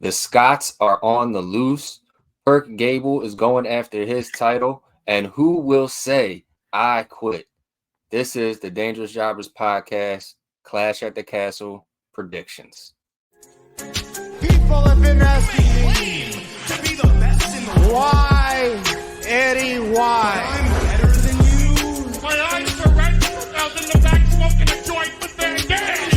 The Scots are on the loose. Perk Gable is going after his title. And who will say, I quit? This is the Dangerous Jobbers podcast, Clash at the Castle predictions. People have been asking me, to be the best in the world. Why, Eddie, why? I'm better than you. My eyes are red. I was in the back smoking a joint with their game.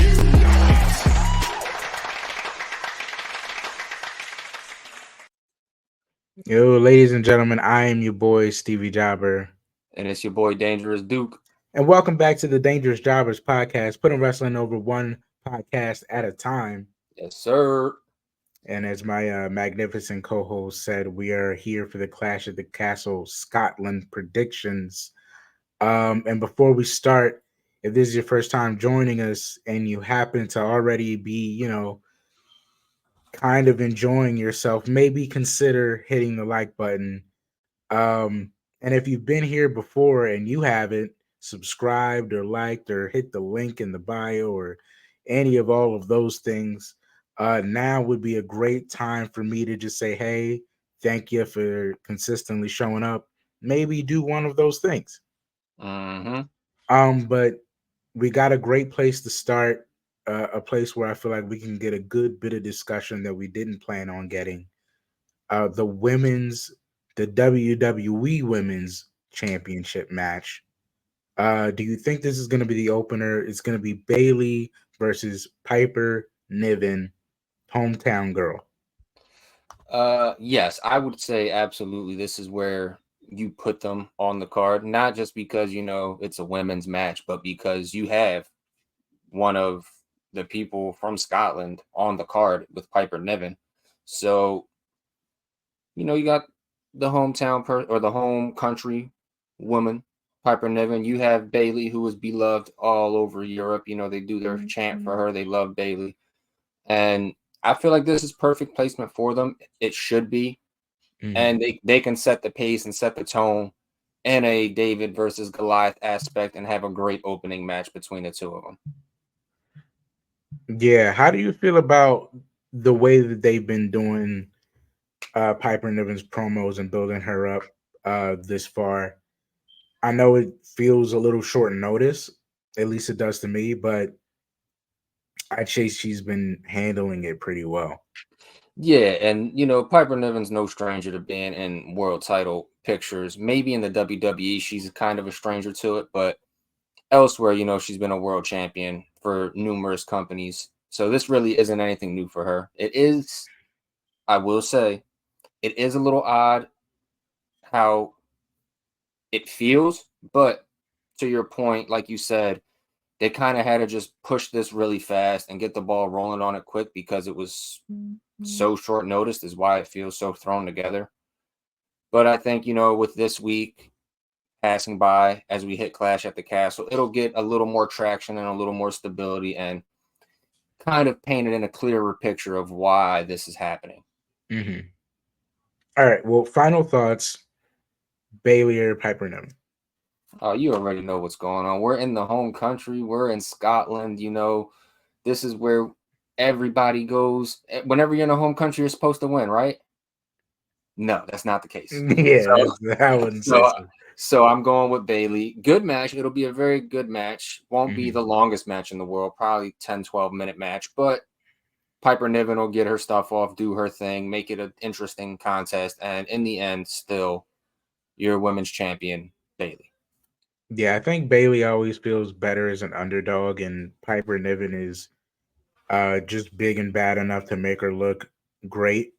Yo, ladies and gentlemen, I am your boy, Stevie Jobber. And it's your boy, Dangerous Duke. And welcome back to the Dangerous Jobbers podcast, putting wrestling over one podcast at a time. Yes, sir. And as my magnificent co-host said, we are here for the Clash at the Castle Scotland predictions. And before we start, if this is your first time joining us and you happen to already be, kind of enjoying yourself, maybe consider hitting the like button. And if you've been here before and you haven't subscribed or liked or hit the link in the bio or any of all of those things, now would be a great time for me to just say, hey, thank you for consistently showing up. Maybe do one of those things. But we got a great place to start, a place where I feel like we can get a good bit of discussion that we didn't plan on getting. The WWE Women's Championship match. Do you think this is going to be the opener? It's going to be Bayley versus Piper Niven, hometown girl. Yes, I would say absolutely. This is where you put them on the card, not just because it's a women's match, but because you have one of the people from Scotland on the card with Piper Niven. So, you got the hometown or the home country woman, Piper Niven. You have Bayley, who is beloved all over Europe. They do their chant for her. They love Bayley. And I feel like this is perfect placement for them. It should be. And they can set the pace and set the tone in a David versus Goliath aspect and have a great opening match between the two of them. Yeah. How do you feel about the way that they've been doing Piper Niven's promos and building her up this far? I know it feels a little short notice, at least it does to me, but I'd say she's been handling it pretty well. Yeah, and Piper Niven's no stranger to being in world title pictures. Maybe in the WWE, she's kind of a stranger to it, but elsewhere, she's been a world champion for numerous companies. So this really isn't anything new for her. It is, I will say, it is a little odd how it feels, but to your point, like you said, they kind of had to just push this really fast and get the ball rolling on it quick because it was so short notice is why it feels so thrown together. But I think, with this week passing by as we hit Clash at the Castle, it'll get a little more traction and a little more stability and kind of paint it in a clearer picture of why this is happening. All right. Well, final thoughts, Bayley or Piper Niven? You already know what's going on. We're in the home country. We're in Scotland. This is where everybody goes. Whenever you're in a home country, you're supposed to win, right? No, that's not the case. Yeah, I wouldn't say so. So I'm going with Bayley. Good match. It'll be a very good match. Won't be the longest match in the world, probably 10, 12-minute match. But Piper Niven will get her stuff off, do her thing, make it an interesting contest. And in the end, still, your women's champion, Bayley. Yeah, I think Bayley always feels better as an underdog, and Piper Niven is just big and bad enough to make her look great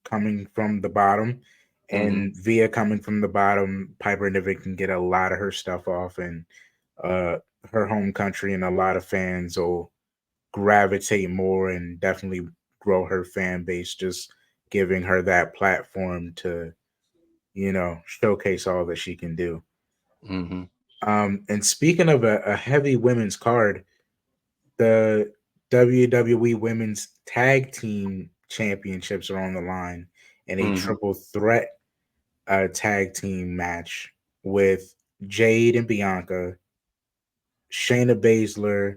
coming from the bottom. And via coming from the bottom, Piper Niven can get a lot of her stuff off, and her home country and a lot of fans will gravitate more and definitely grow her fan base, just giving her that platform to, showcase all that she can do. And speaking of a heavy women's card, the WWE Women's Tag Team Championships are on the line in a triple threat tag team match with Jade and Bianca, Shayna Baszler,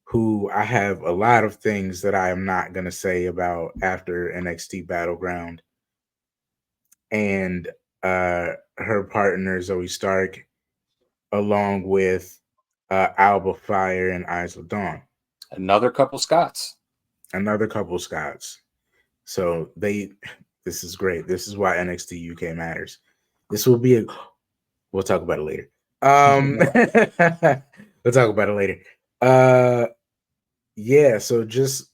who I have a lot of things that I am not going to say about after NXT Battleground, and her partner Zoe Stark, along with Alba Fire and Isla Dawn. Another couple Scots. Another couple Scots. So this is great. This is why NXT UK matters. This will be a, we'll talk about it later. We'll talk about it later. Yeah, so just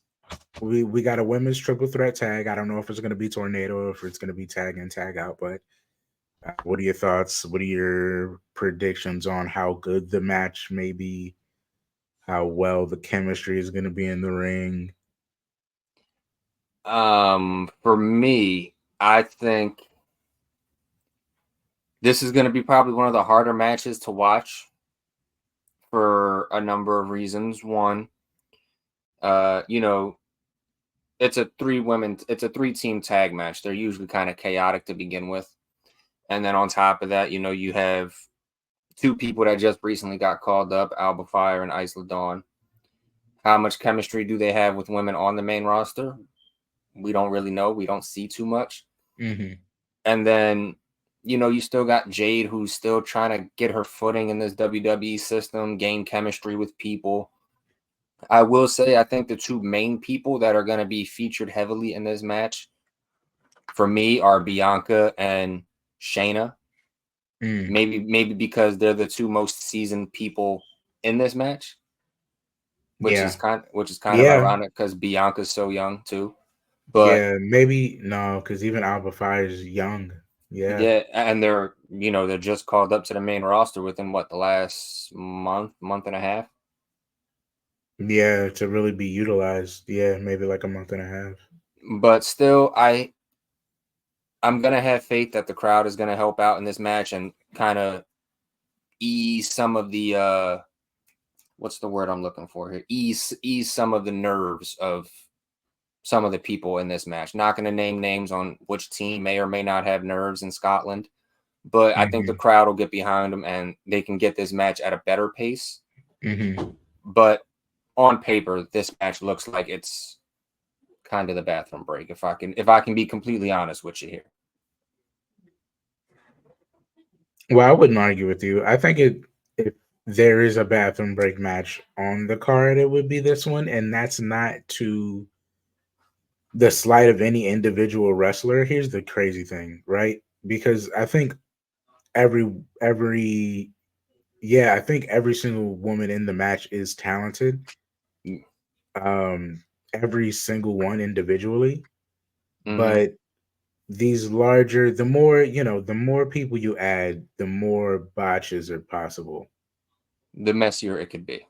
we got a women's triple threat tag. I don't know if it's gonna be Tornado or if it's gonna be tag in, tag out, but what are your thoughts? What are your predictions on how good the match may be? How well the chemistry is gonna be in the ring? For me, I think this is going to be probably one of the harder matches to watch for a number of reasons. One, you know, it's a three-team tag match. They're usually kind of chaotic to begin with. And then on top of that, you have two people that just recently got called up, Alba Fire and Isla Dawn. How much chemistry do they have with women on the main roster? We don't really know. We don't see too much. Mm-hmm. And then, you still got Jade, who's still trying to get her footing in this WWE system, gain chemistry with people. I will say, I think the two main people that are going to be featured heavily in this match, for me, are Bianca and Shayna. Maybe because they're the two most seasoned people in this match, which Yeah. is kind of Yeah. ironic because Bianca's so young too. But Yeah, maybe no, because even Alba Fire is young. Yeah. yeah, and they're just called up to the main roster within the last month and a half. Yeah, to really be utilized. Yeah, maybe like a month and a half. But still, I'm gonna have faith that the crowd is gonna help out in this match and kind of ease some of the what's the word I'm looking for here? Ease some of the nerves of some of the people in this match. Not going to name names on which team may or may not have nerves in Scotland, but I think the crowd will get behind them and they can get this match at a better pace. But on paper, this match looks like it's kind of the bathroom break. If I can be completely honest with you here. Well, I wouldn't argue with you. I think if there is a bathroom break match on the card, it would be this one, and that's not to the slight of any individual wrestler. Here's the crazy thing, right? Because I think every yeah, I think every single woman in the match is talented. Every single one individually, but these larger, the more the more people you add, the more botches are possible, The messier it could be.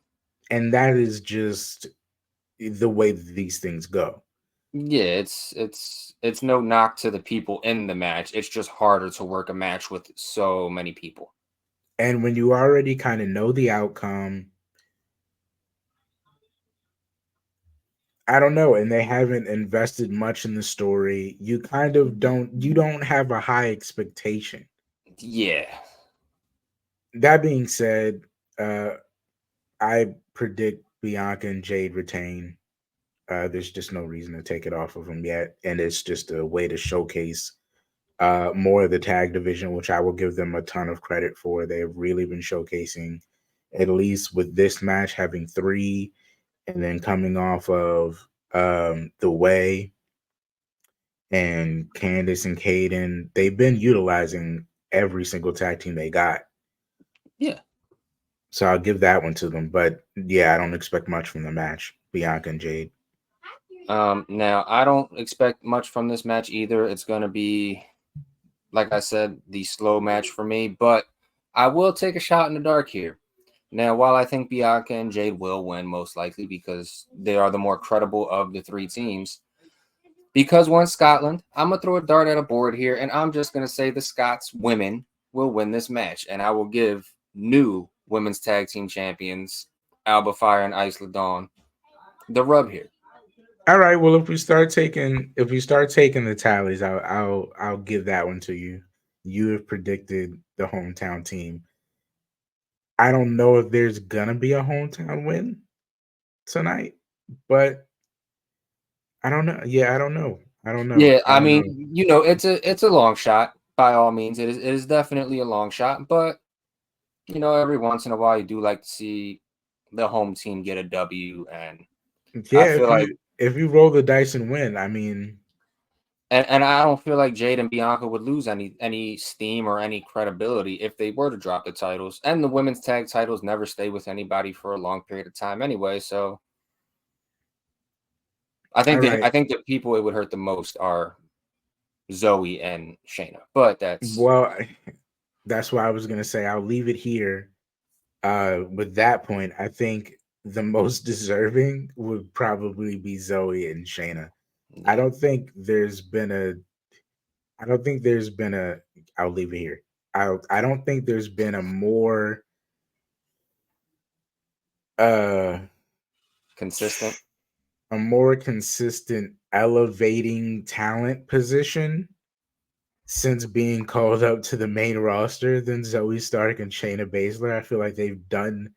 and that is just the way that these things go. Yeah, it's no knock to the people in the match. It's just harder to work a match with so many people. And when you already kind of know the outcome, I don't know, and they haven't invested much in the story, you kind of don't have a high expectation. Yeah. That being said, I predict Bianca and Jade retain. There's just no reason to take it off of them yet, and it's just a way to showcase more of the tag division, which I will give them a ton of credit for. They've really been showcasing, at least with this match, having three, and then coming off of the Way and Candice and Caden. They've been utilizing every single tag team they got. Yeah. So I'll give that one to them. But yeah, I don't expect much from the match, Bianca and Jade. Now I don't expect much from this match either. It's going to be, like I said, the slow match for me, but I will take a shot in the dark here. Now, while I think Bianca and Jade will win most likely because they are the more credible of the three teams, because we're in Scotland, I'm going to throw a dart at a board here, and I'm just going to say the Scots women will win this match, and I will give new women's tag team champions, Alba Fire and Isla Dawn, the rub here. All right. Well, if we start taking the tallies, I'll give that one to you. You have predicted the hometown team. I don't know if there's gonna be a hometown win. tonight, but I don't know. Yeah, I don't know. I don't know. Yeah, I I don't know. mean, it's a long shot by all means. It is definitely a long shot, but every once in a while you do like to see the home team get a W, and I Yeah, feel like if you roll the dice and win, I mean, and I don't feel like Jade and Bianca would lose any steam or any credibility if they were to drop the titles. And the women's tag titles never stay with anybody for a long period of time anyway, so I all think right. the people it would hurt the most are Zoe and Shayna. But that's Well, that's why I was gonna say I'll leave it here. With that point, I think the most deserving would probably be Zoe and Shayna. I yeah, don't think there's been a. I don't think there's been a. I'll leave it here. I don't think there's been uh consistent. a more consistent elevating talent position since being called up to the main roster than Zoe Stark and Shayna Baszler. I feel like they've done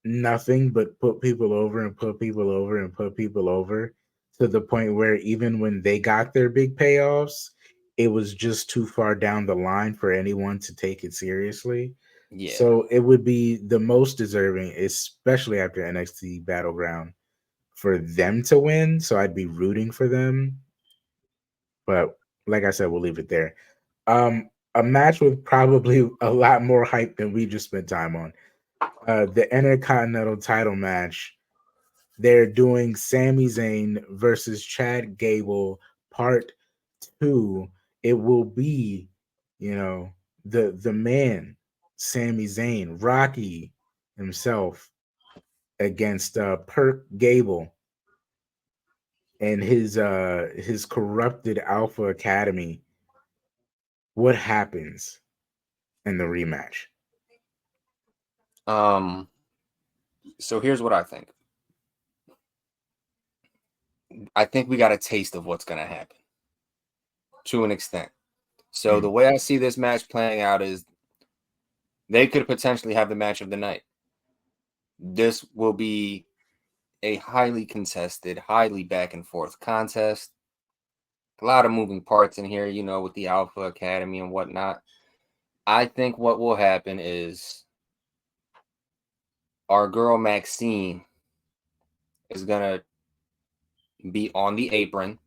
nothing but put people over and put people over and put people over to the point where even when they got their big payoffs, it was just too far down the line for anyone to take it seriously. Yeah. So it would be the most deserving, especially after NXT Battleground, for them to win. So I'd be rooting for them. But like I said, we'll leave it there. A match with probably a lot more hype than we just spent time on. The Intercontinental title match. They're doing Sami Zayn versus Chad Gable part 2. It will be, you know, the man, Sami Zayn, Rocky himself against Perk Gable and his corrupted Alpha Academy. What happens in the rematch? So here's what I think. I think we got a taste of what's gonna happen to an extent. So the way I see this match playing out is they could potentially have the match of the night. This will be a highly contested, highly back and forth contest. A lot of moving parts in here, with the Alpha Academy and whatnot. I think what will happen is our girl Maxine is gonna be on the apron.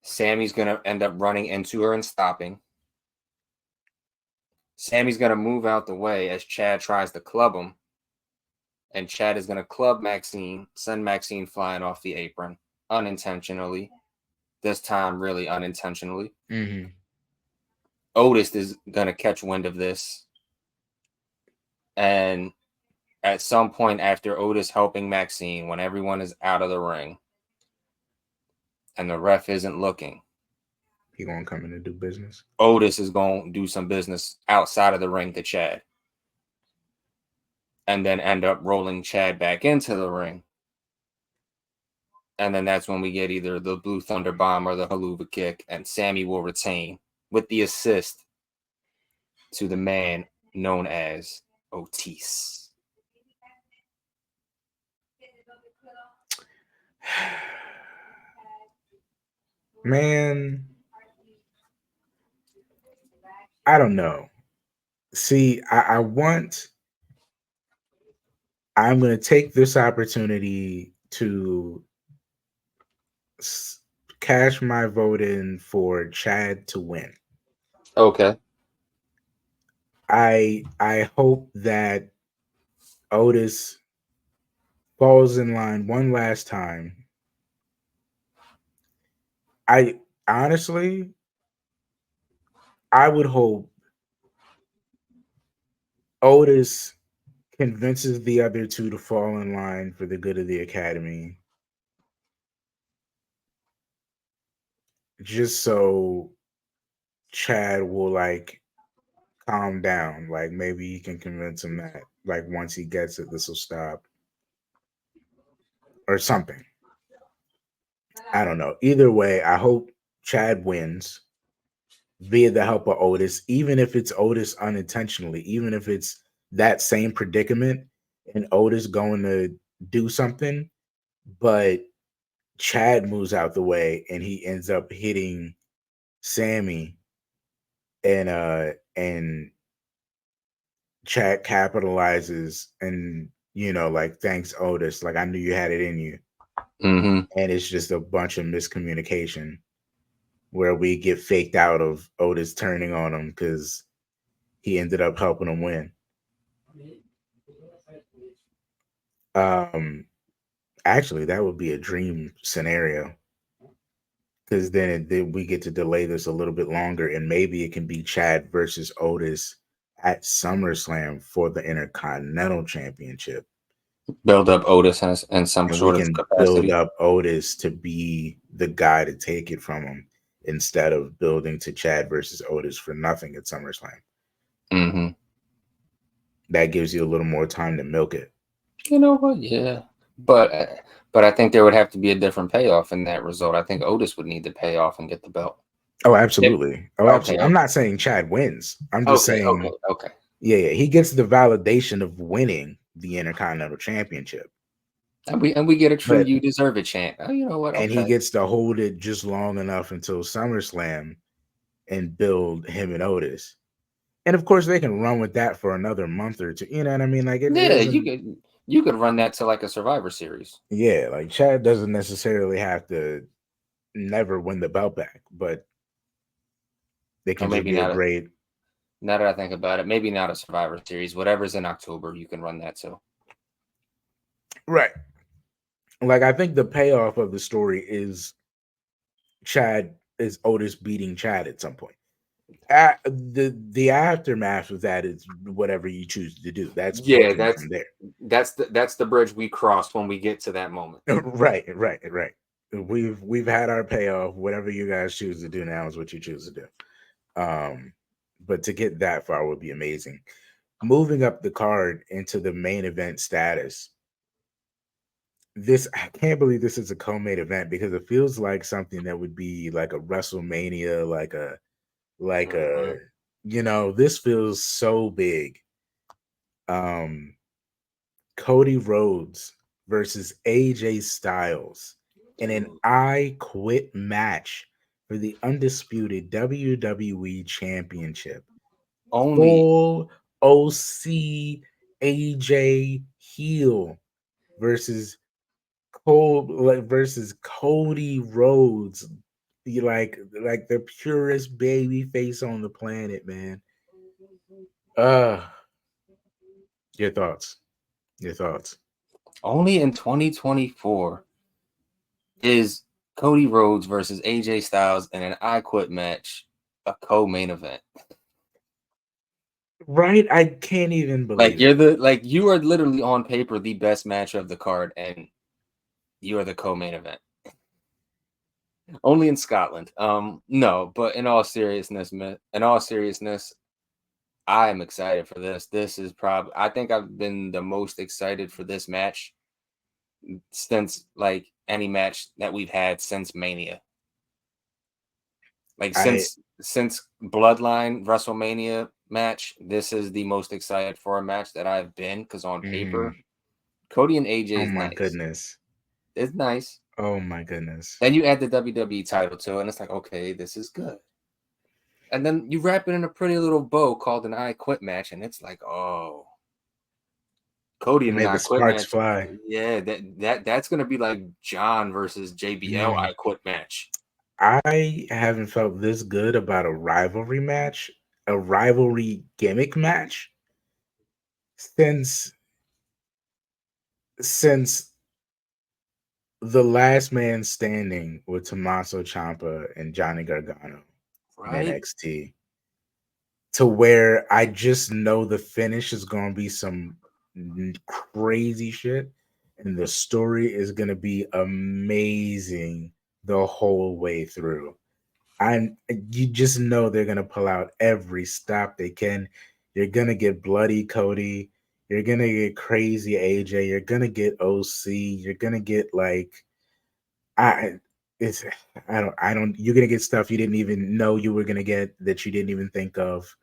Sammy's gonna end up running into her and stopping. Sammy's gonna move out the way as Chad tries to club him. And Chad is gonna club Maxine, send Maxine flying off the apron unintentionally. This time, really unintentionally. Mm-hmm. Otis is gonna catch wind of this. And at some point after Otis helping Maxine, when everyone is out of the ring and the ref isn't looking, He gonna come in and do business. Otis is going to do some business outside of the ring to Chad. And then end up rolling Chad back into the ring. And then that's when we get either the Blue Thunder Bomb or the Haluva Kick, and Sammy will retain with the assist to the man known as Otis. Man, I don't know. See, I'm going to take this opportunity to cash my vote in for Chad to win. Okay. I hope that Otis falls in line one last time. I honestly, I would hope Otis convinces the other two to fall in line for the good of the academy. Just so Chad will calm down. Like maybe he can convince him that once he gets it, this will stop. Or something. I don't know. Either way, I hope Chad wins via the help of Otis, even if it's Otis unintentionally, even if it's that same predicament. and Otis going to do something, but Chad moves out the way and he ends up hitting Sammy, and Chad capitalizes and like, thanks Otis, like I knew you had it in you. Mm-hmm. And it's just a bunch of miscommunication where we get faked out of Otis turning on him because he ended up helping him win. Um, Actually, that would be a dream scenario because then we get to delay this a little bit longer, and maybe it can be Chad versus Otis at SummerSlam for the Intercontinental Championship, Build up Otis in some and we sort of can build capacity. up Otis to be the guy to take it from him instead of building to Chad versus Otis for nothing at SummerSlam. Mm-hmm. That gives you a little more time to milk it. You know what? Yeah, but I think there would have to be a different payoff in that result. I think Otis would need to pay off and get the belt. Oh, absolutely. Oh, Okay. absolutely. I'm not saying Chad wins. I'm just Okay. Okay. saying, Okay. yeah, he gets the validation of winning the Intercontinental Championship, And we get a true but "you deserve it" chant. Oh, you know what? and he Okay. gets to hold it just long enough until SummerSlam and build him and Otis. And of course, they can run with that for another month or two. You know what I mean? Like it Yeah, doesn't. you could run that to like a Survivor Series. Yeah, like Chad doesn't necessarily have to never win the belt back, but they Or can just maybe be a not. great. Now that I think about it, maybe not a Survivor Series. Whatever's in October, you can run that to. Right. Like I think the payoff of the story is Otis beating Chad at some point. The aftermath of that is whatever you choose to do. That's Yeah, booking from there. that's the bridge we cross when we get to that moment. Right. We've had our payoff. Whatever you guys choose to do now is what you choose to do. But to get that far would be amazing. Moving up the card into the main event status. I can't believe this is a co-main event because it feels like something that would be like a WrestleMania, like Mhm. a this feels so big. Um Cody Rhodes versus AJ Styles in an I Quit match for the undisputed WWE Championship. Only Full OC AJ heel versus versus Cody Rhodes. You like the purest baby face on the planet, man. Uh your thoughts. Your thoughts. only in 2024 is Cody Rhodes versus AJ Styles in an I Quit match a co-main event. Right? I can't even Like believe it. you are literally on paper the best match of the card, and you are the co-main event. Only in Scotland. No, but in all seriousness, I am excited for this. This is probably I think I've been the most excited for this match since like any match that we've had since Mania. Like I since Bloodline WrestleMania match, this is the most excited for a match that I've been because on paper, mm, Cody and AJ oh is my nice. goodness. It's nice. Oh my goodness. Then you add the WWE title to it, and it's like, okay, this is good. And then you wrap it in a pretty little bow called an I Quit match, and it's like, oh, Cody in an May the I Quit sparks match. fly. Yeah, that's gonna be like John versus JBL Mm. I Quit match. I haven't felt this good about a rivalry gimmick match since since the last man standing with Tommaso Ciampa and Johnny Gargano in Right? NXT, to where I just know the finish is going to be some crazy shit and the story is going to be amazing the whole way through. You just know they're going to pull out every stop they can. You're going to get bloody Cody, you're going to get crazy AJ, you're going to get OC, you're going to get like I it's I don't you're going to get stuff you didn't even know you were going to get that you didn't even think of.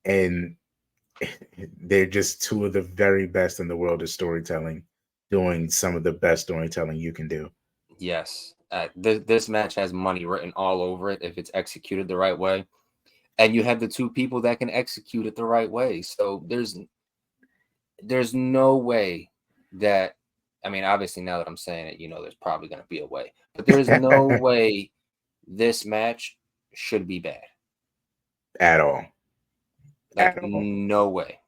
And they're just two of the very best in the world of storytelling, doing some of the best storytelling you can do. Yes. This match has money written all over it if it's executed the right way. And you have the two people that can execute it the right way. So there's no way that, I mean, obviously now that I'm saying it, there's probably going to be a way, but there's no way this match should be bad. At all. Like, At all. no way.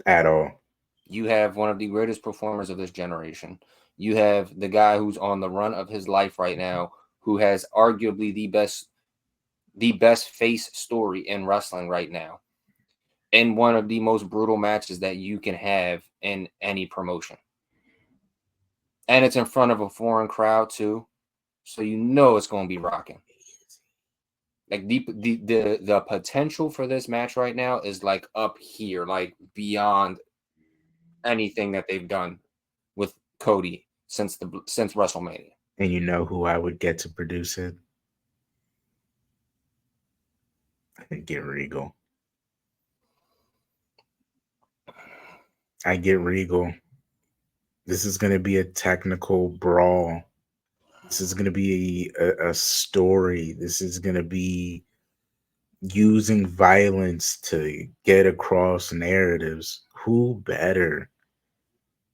At all. You have one of the greatest performers of this generation. You have the guy who's on the run of his life right now, who has arguably the best face story in wrestling right now, in one of the most brutal matches that you can have in any promotion. And it's in front of a foreign crowd too, so it's going to be rocking. Like the potential for this match right now is like up here, like beyond anything that they've done with Cody since WrestleMania. And you know who I would get to produce it? I get Regal. I get Regal. This is going to be a technical brawl. This is going to be a story. This is going to be using violence to get across narratives. Who better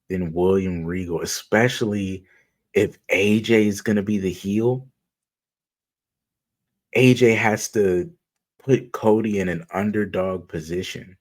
than William Regal, especially if AJ is going to be the heel? AJ has to put Cody in an underdog position.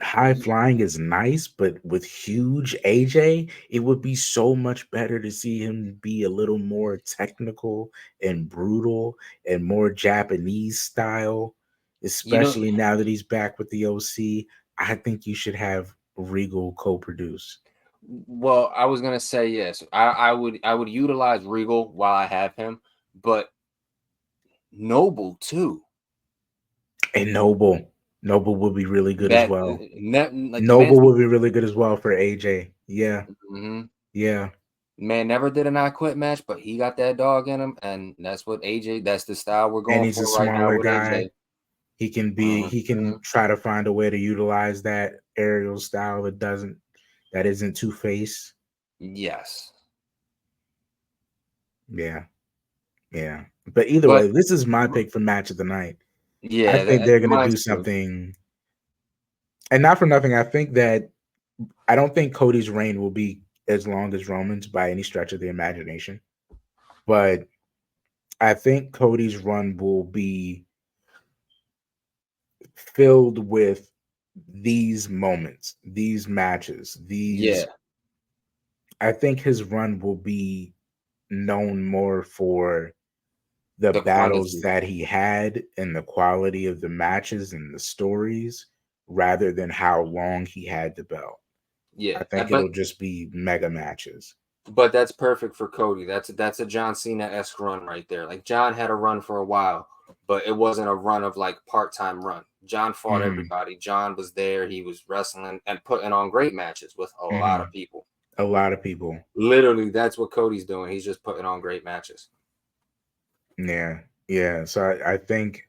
High flying is nice, but with huge AJ, it would be so much better to see him be a little more technical and brutal and more Japanese style, especially now that he's back with the OC. I think you should have Regal co-produce. Well, I was gonna say yes. I would utilize Regal while I have him, but Noble too. And Noble would be really good as well. Like Noble would be really good as well for AJ. Yeah. Mm-hmm. Yeah. Man never did an I Quit match, but he got that dog in him, and that's what AJ. That's the style we're going And he's for a right now smaller with guy. AJ. He can try to find a way to utilize that aerial style that isn't two-face. Yes. Yeah. Yeah. But either way, this is my pick for match of the night. Yeah, I think they're gonna do something. And not for nothing, I don't think Cody's reign will be as long as Roman's by any stretch of the imagination. But I think Cody's run will be filled with these moments, these matches, I think his run will be known more for the battles that he had and the quality of the matches and the stories rather than how long he had the belt. Yeah. I think it'll just be mega matches. But that's perfect for Cody. That's a John Cena-esque run right there. Like John had a run for a while, but it wasn't a run of like part-time run. John fought everybody. John was there. He was wrestling and putting on great matches with a lot of people. A lot of people. Literally, that's what Cody's doing. He's just putting on great matches. Yeah. Yeah. So I think,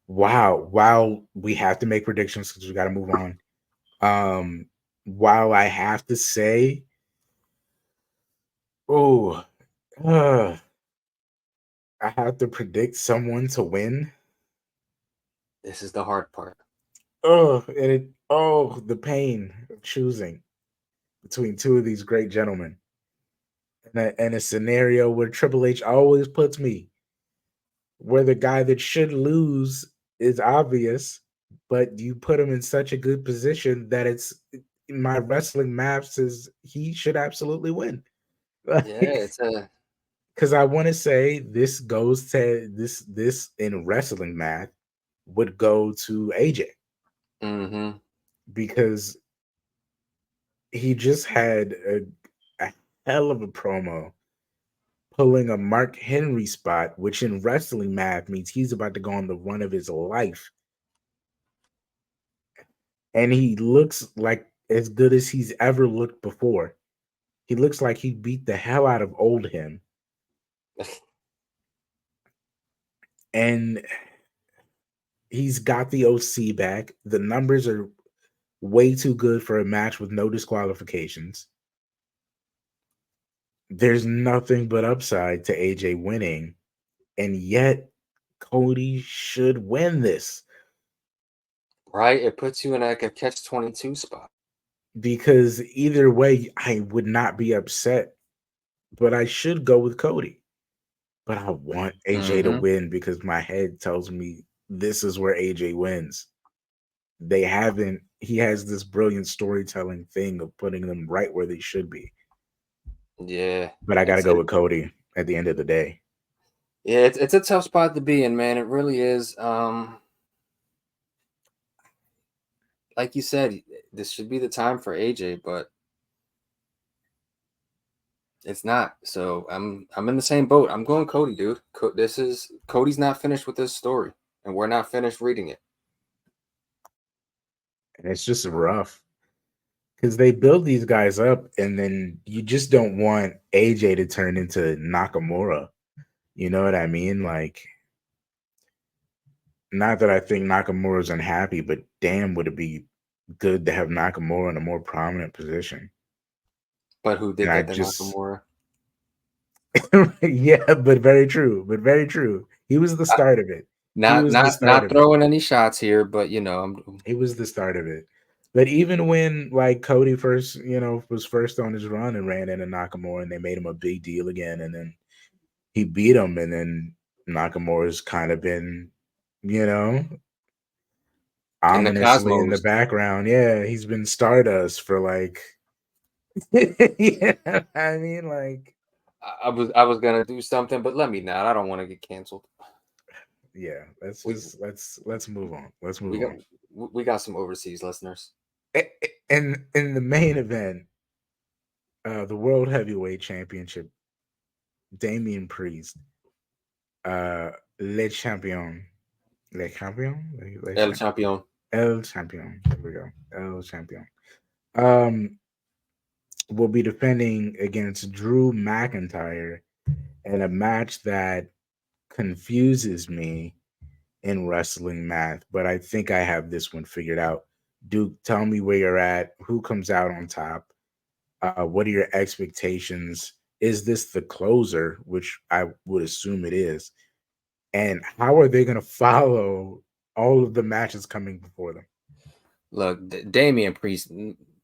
while we have to make predictions because we got to move on. While I have to say, I have to predict someone to win. This is the hard part. The pain of choosing between two of these great gentlemen. And a scenario where Triple H always puts me, where the guy that should lose is obvious, but you put him in such a good position that it's my wrestling math says he should absolutely win. Yeah, it's a because I want to say this goes to this in wrestling math would go to AJ because he just had a hell of a promo pulling a Mark Henry spot, which in wrestling math means he's about to go on the run of his life. And he looks like as good as he's ever looked before. He looks like he beat the hell out of old him. And He's got the OC back. The numbers are way too good for a match with no disqualifications. There's nothing but upside to AJ winning, and yet Cody should win this. Right? It puts you in like a catch-22 spot. Because either way, I would not be upset, but I should go with Cody. But I want AJ to win because my head tells me this is where AJ wins. He has this brilliant storytelling thing of putting them right where they should be. Yeah. But I got to go with Cody at the end of the day. Yeah, it's a tough spot to be in, man. It really is. Like you said, this should be the time for AJ, but it's not. So I'm in the same boat. I'm going Cody, dude. Cody's not finished with this story, and we're not finished reading it. And it's just rough because they build these guys up, and then you just don't want AJ to turn into Nakamura. You know what I mean? Like, not that I think Nakamura's unhappy, but damn, would it be good to have Nakamura in a more prominent position? But who did that to Nakamura? Yeah, but very true. But very true. He was the start of it. Not throwing any shots here, but he was the start of it. But even when like Cody first, was first on his run and ran into Nakamura, and they made him a big deal again, and then he beat him, and then Nakamura's kind of been, ominously in the background. Yeah, he's been Stardust for like, yeah, I mean, like, I was gonna do something, but let me not. I don't want to get canceled. Yeah, let's move on. Let's move on. We got some overseas listeners. And in the main event, the World Heavyweight Championship, Damian Priest, Le Champion. El Champion. There we go. El Champion. Will be defending against Drew McIntyre in a match that confuses me in wrestling math, but I think I have this one figured out. Duke, tell me where you're at. Who comes out on top? What are your expectations? Is this the closer, which I would assume it is? And how are they going to follow all of the matches coming before them? Look, Damian Priest,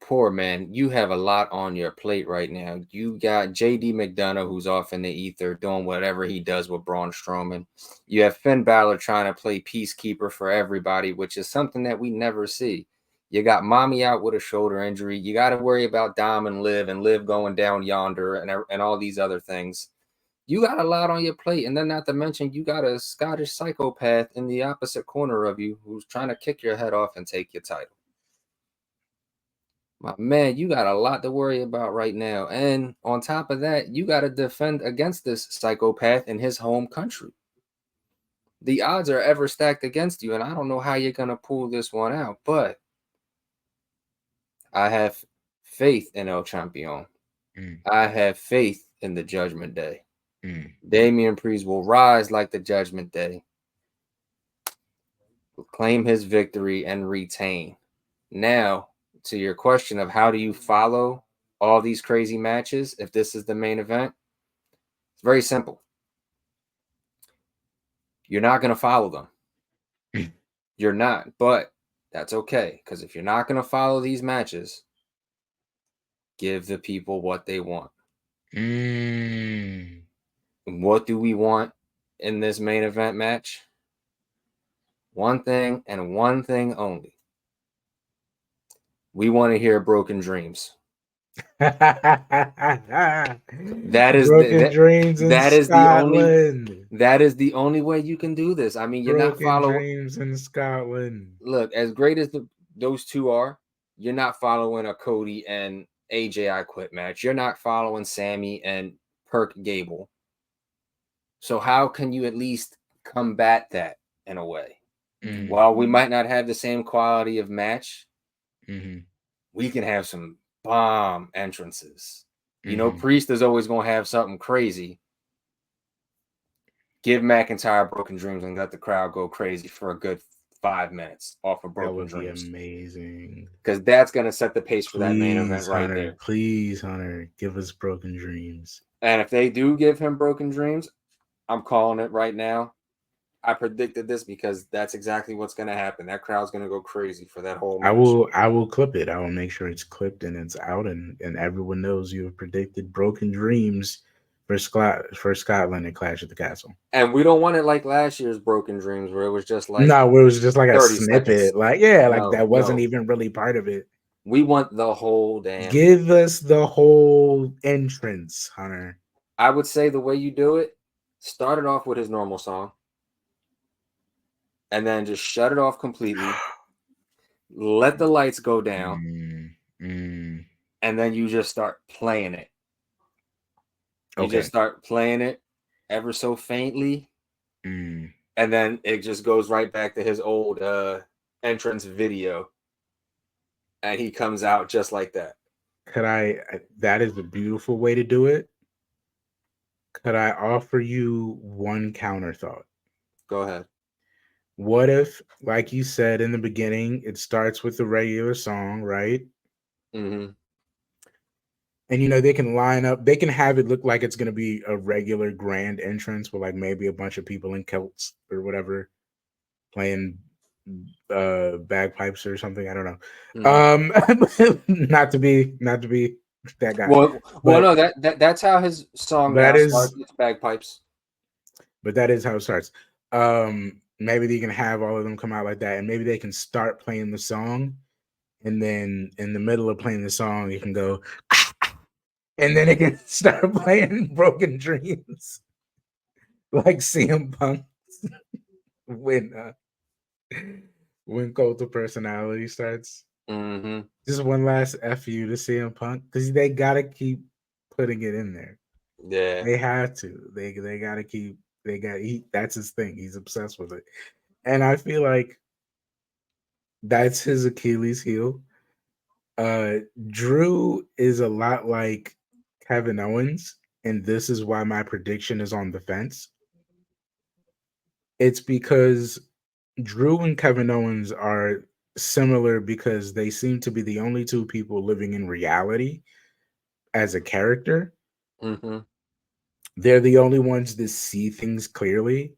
poor man, you have a lot on your plate right now. You got JD McDonough, who's off in the ether doing whatever he does with Braun Strowman. You have Finn Balor trying to play peacekeeper for everybody, which is something that we never see. You got Mommy out with a shoulder injury. You got to worry about Dom and Liv going down yonder and all these other things. You got a lot on your plate, and then not to mention you got a Scottish psychopath in the opposite corner of you who's trying to kick your head off and take your title. My man, you got a lot to worry about right now. And on top of that, you got to defend against this psychopath in his home country. The odds are ever stacked against you, and I don't know how you're going to pull this one out, but I have faith in El Champion. I have faith in the Judgment Day. Damian Priest will rise like the Judgment Day, claim his victory, and retain. Now, to your question of how do you follow all these crazy matches if this is the main event, it's very simple. You're not going to follow them. You're not, but that's okay, because if you're not going to follow these matches, give the people what they want. What do we want in this main event match? One thing and one thing only. We want to hear Broken Dreams. That is the only way you can do this. I mean, you're Broken not following Dreams in Scotland. Look, as great as those two are, you're not following a Cody and AJ I Quit match. You're not following Sammy and Perk Gable. So how can you at least combat that in a way? While we might not have the same quality of match, we can have some bomb entrances. You know, Priest is always going to have something crazy. Give McIntyre Broken Dreams and let the crowd go crazy for a good 5 minutes off of That Broken would be Dreams. amazing. Because that's going to set the pace for that main event Please, right Hunter. there. Please, Hunter, give us Broken Dreams. And if they do give him Broken Dreams, I'm calling it right now. I predicted this because that's exactly what's going to happen. That crowd's going to go crazy for that whole match. I will clip it. I will make sure it's clipped and it's out, and everyone knows you have predicted Broken Dreams for Scotland and Clash at the Castle. And we don't want it like last year's Broken Dreams, where it was just like no, where it was just like a 30 snippet. seconds. Like, yeah, like No, that wasn't no. even really part of it. We want the whole damn. Give us the whole entrance, Hunter. I would say the way you do it, start it off with his normal song, and then just shut it off completely. Let the lights go down, and then you just start playing it. You just start playing it ever so faintly, and then it just goes right back to his old entrance video, and he comes out just like that. That is a beautiful way to do it. Could I offer you one counter thought? Go ahead. What if, like you said in the beginning, it starts with the regular song, right? Mm-hmm. And they can line up, they can have it look like it's going to be a regular grand entrance with like maybe a bunch of people in kilts or whatever playing bagpipes or something. I don't know. Mm-hmm. Not to be that guy. Well, no, that's how his song now starts. It's bagpipes. But that is how it starts. Maybe they can have all of them come out like that, and maybe they can start playing the song, and then in the middle of playing the song, you can go, and then it can start playing Broken Dreams, like CM Punk when Cult of Personality starts. Mm-hmm. Just one last FU to CM Punk, because they gotta keep putting it in there. Yeah, they have to. They gotta keep. That's his thing. He's obsessed with it, and I feel like that's his Achilles heel. Drew is a lot like Kevin Owens, and this is why my prediction is on the fence. It's because Drew and Kevin Owens are similar because they seem to be the only two people living in reality as a character. Mm-hmm. They're the only ones that see things clearly.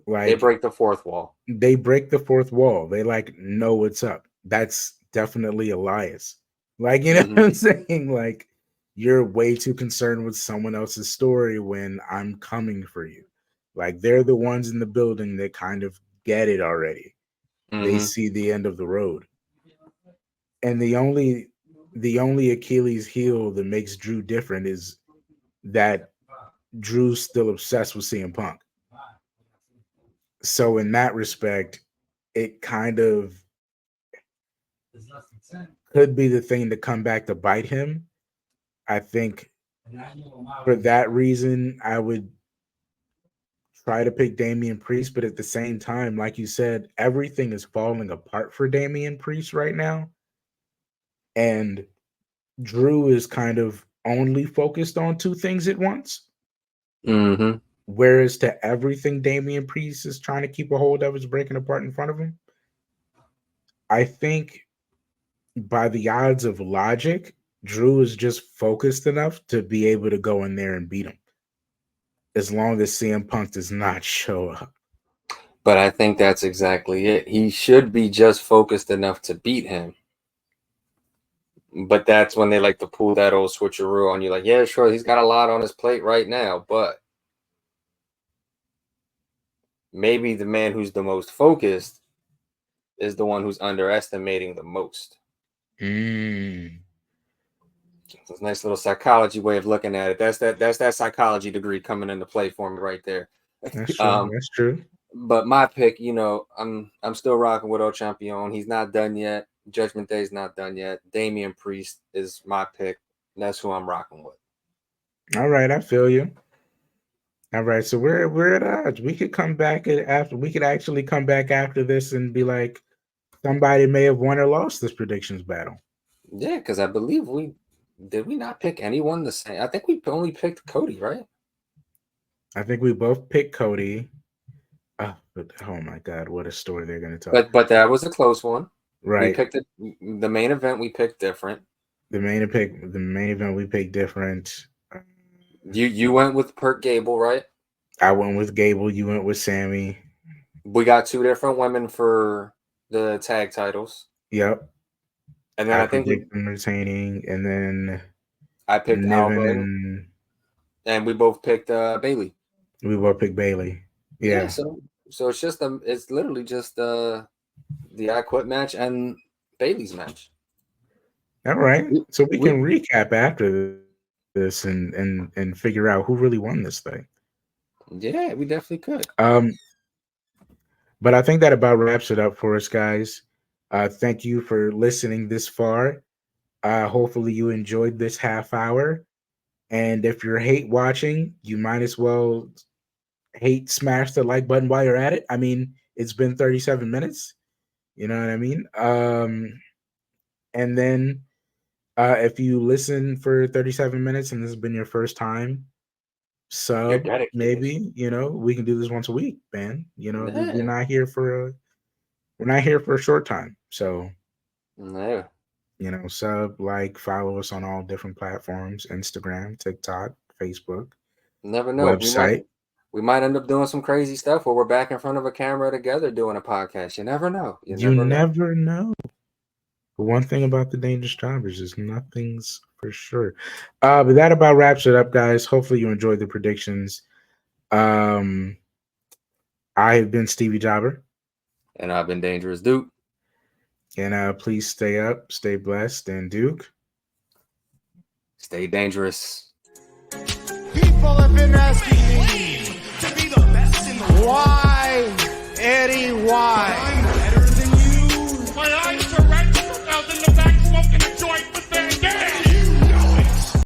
Like, they break the fourth wall. They break the fourth wall. They like know what's up. That's definitely Elias. Like, you know what I'm saying? Like, you're way too concerned with someone else's story when I'm coming for you. Like, they're the ones in the building that kind of get it already. They see the end of the road. And the only Achilles heel that makes Drew different is that Drew's still obsessed with CM Punk. So in that respect, it kind of could be the thing to come back to bite him. I think for that reason, I would try to pick Damian Priest, but at the same time, like you said, everything is falling apart for Damian Priest right now. And Drew is kind of only focused on two things at once. Mm-hmm. Whereas to everything Damian Priest is trying to keep a hold of is breaking apart in front of him. I think by the odds of logic, Drew is just focused enough to be able to go in there and beat him. As long as CM Punk does not show up. But I think that's exactly it. He should be just focused enough to beat him. But that's when they like to pull that old switcheroo on you. Like, yeah, sure, he's got a lot on his plate right now, but maybe the man who's the most focused is the one who's underestimating the most. It's a nice little psychology way of looking at it. That's that psychology degree coming into play for me right there. That's true. That's true. But my pick, I'm still rocking with El Champion. He's not done yet. Judgment Day is not done yet. Damian Priest is my pick. That's who I'm rocking with. All right, I feel you. All right, so we're at odds. We could come back after. We could actually come back after this and be like, somebody may have won or lost this predictions battle. Yeah, because I believe we not pick anyone the same. I think we only picked Cody, right? I think we both picked Cody. But oh my God, what a story they're gonna tell. But that was a close one. Right. We picked the main event. We picked different. The main event we picked different. You went with Perk Gable, right? I went with Gable. You went with Sammy. We got 2 different women for the tag titles. Yep. And then I think them retaining, and then I picked Niven Alba, and we both picked Bailey. We both picked Bailey. Yeah. So it's just it's literally just the I Quit match and Bailey's match. All right. So we can recap after this and figure out who really won this thing. Yeah, we definitely could. But I think that about wraps it up for us, guys. Thank you for listening this far. Hopefully you enjoyed this half hour. And if you're hate watching, you might as well smash the like button while you're at it. I mean, it's been 37 minutes. You know what I mean? And then if you listen for 37 minutes and this has been your first time, maybe, we can do this once a week, man. We're not here for a short time. So sub, like, follow us on all different platforms: Instagram, TikTok, Facebook. Never know. Website. We might end up doing some crazy stuff where we're back in front of a camera together doing a podcast. You never know. You never know. But one thing about the Dangerous Jobbers is nothing's for sure. But that about wraps it up, guys. Hopefully you enjoyed the predictions. I have been Stevie Jobber. And I've been Dangerous Duke. And please stay up, stay blessed, and Duke, stay dangerous. People have been asking me to be the best in the world. Why, Eddie, why?